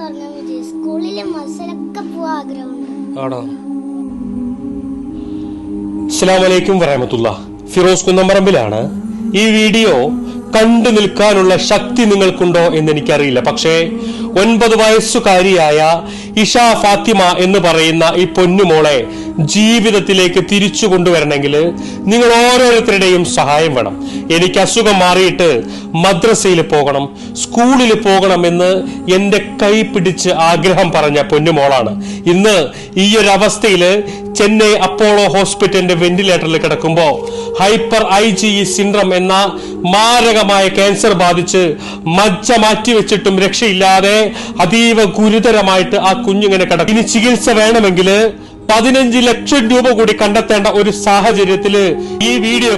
പറഞ്ഞാൽ മതി. സ്കൂളിലെ മത്സരമൊക്കെ പോവാൻ ആഗ്രഹമുണ്ട്. ആണോ? അസ്സലാമു അലൈക്കും വറഹ്മത്തുള്ളാഹി. ഫിറോസ് കുന്നംപറമ്പിലാണ്. ഈ വീഡിയോ കണ്ടു നിൽക്കാനുള്ള ശക്തി നിങ്ങൾക്കുണ്ടോ എന്ന് എനിക്കറിയില്ല. പക്ഷേ 9 വയസ്സുകാരിയായ ഇഷ ഫാത്തിമ എന്ന് പറയുന്ന ഈ പൊന്നുമോളെ ജീവിതത്തിലേക്ക് തിരിച്ചു കൊണ്ടുവരണമെങ്കിൽ നിങ്ങൾ ഓരോരുത്തരുടെയും സഹായം വേണം. എനിക്ക് അസുഖം മാറിയിട്ട് മദ്രസയിൽ പോകണം, സ്കൂളിൽ പോകണം എന്ന് എന്റെ കൈ പിടിച്ച് ആഗ്രഹം പറഞ്ഞ പൊന്നുമോളാണ്. ഇന്ന് ഈ ഒരു അവസ്ഥയില് ചെന്നൈ അപ്പോളോ ഹോസ്പിറ്റലിന്റെ വെന്റിലേറ്ററിൽ കിടക്കുമ്പോൾ ഹൈപ്പർ IgE സിൻഡ്രം എന്ന മാരകമായ ക്യാൻസർ ബാധിച്ച് മജ്ജ മാറ്റിവെച്ചിട്ടും രക്ഷയില്ലാതെ അതീവ ഗുരുതരമായിട്ട് ആ കുഞ്ഞിങ്ങനെ കിടക്കും. ഇനി ചികിത്സ വേണമെങ്കിൽ 15 ലക്ഷം രൂപ കൂടി കണ്ടെത്തേണ്ട ഒരു സാഹചര്യത്തില് ഈ വീഡിയോ